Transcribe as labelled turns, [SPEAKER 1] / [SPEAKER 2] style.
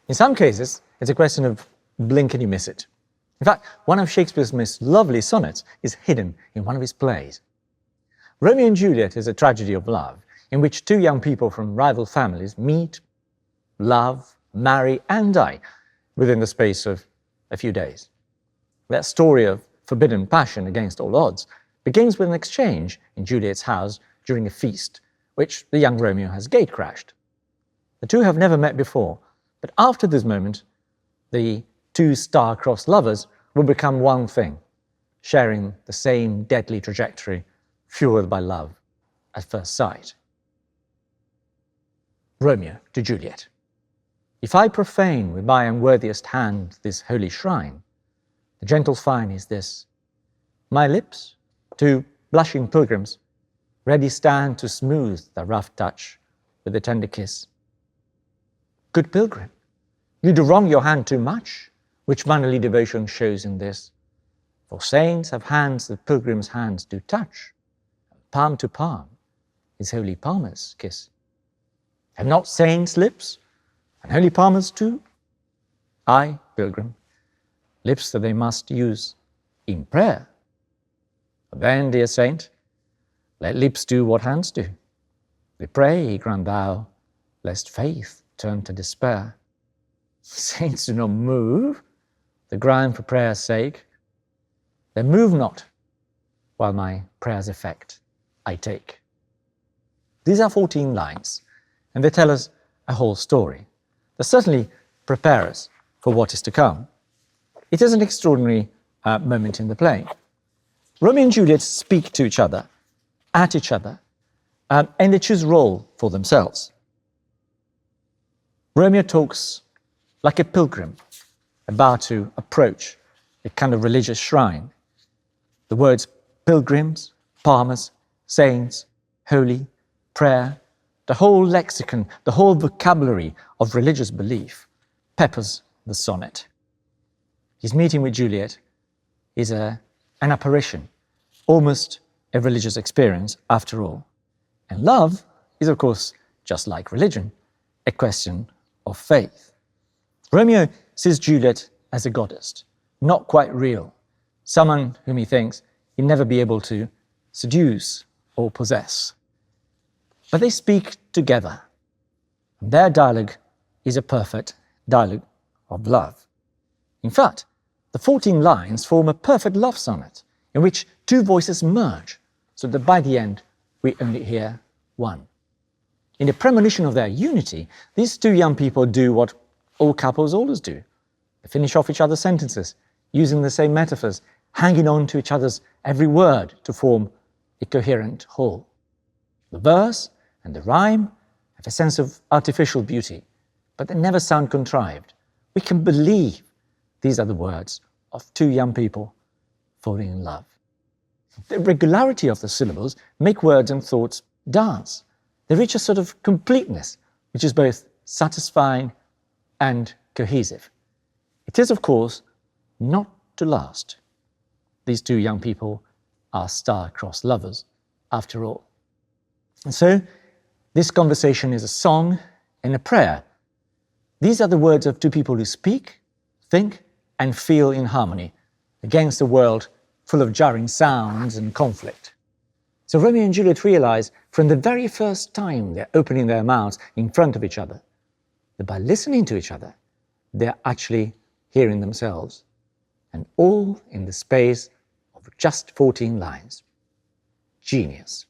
[SPEAKER 1] In some cases, it's a question of blink and you miss it. In fact, one of Shakespeare's most lovely sonnets is hidden in one of his plays. Romeo and Juliet is a tragedy of love, in which two young people from rival families meet, love, marry and die within the space of a few days. That story of forbidden passion against all odds begins with an exchange in Juliet's house during a feast, which the young Romeo has gate-crashed. The two have never met before, but after this moment, the two star-crossed lovers will become one thing, sharing the same deadly trajectory fueled by love at first sight. Romeo to Juliet. If I profane with my unworthiest hand this holy shrine, the gentle fine is this: my lips, two blushing pilgrims, ready stand to smooth the rough touch with a tender kiss. Good pilgrim, you do wrong your hand too much, which mannerly devotion shows in this. For saints have hands that pilgrims' hands do touch, and palm to palm is holy palmer's kiss. Have not saints lips, and holy palmers too? I, pilgrim, lips that they must use in prayer. But then, dear saint, let lips do what hands do. We pray, grant thou, lest faith turn to despair. Saints do not move the ground for prayer's sake. They move not, while my prayer's effect I take. These are 14 lines, and they tell us a whole story. They certainly prepare us for what is to come. It is an extraordinary moment in the play. Romeo and Juliet speak to each other, at each other, and they choose role for themselves. Romeo talks like a pilgrim about to approach a kind of religious shrine. The words pilgrims, palmers, saints, holy, prayer, the whole lexicon, the whole vocabulary of religious belief peppers the sonnet. His meeting with Juliet is an apparition, almost a religious experience after all. And love is, of course, just like religion, a question of faith. Romeo sees Juliet as a goddess, not quite real, someone whom he thinks he'll never be able to seduce or possess. But they speak together, and their dialogue is a perfect dialogue of love. In fact, the 14 lines form a perfect love sonnet in which two voices merge, so that by the end we only hear one. In the premonition of their unity, these two young people do what all couples always do. They finish off each other's sentences, using the same metaphors, hanging on to each other's every word to form a coherent whole. The verse and the rhyme have a sense of artificial beauty, but they never sound contrived. We can believe these are the words of two young people falling in love. The regularity of the syllables make words and thoughts dance. They reach a sort of completeness, which is both satisfying and cohesive. It is, of course, not to last. These two young people are star-crossed lovers, after all. And so, this conversation is a song and a prayer. These are the words of two people who speak, think, and feel in harmony against a world full of jarring sounds and conflict. So Romeo and Juliet realize from the very first time they're opening their mouths in front of each other that by listening to each other, they're actually hearing themselves, and all in the space of just 14 lines. Genius.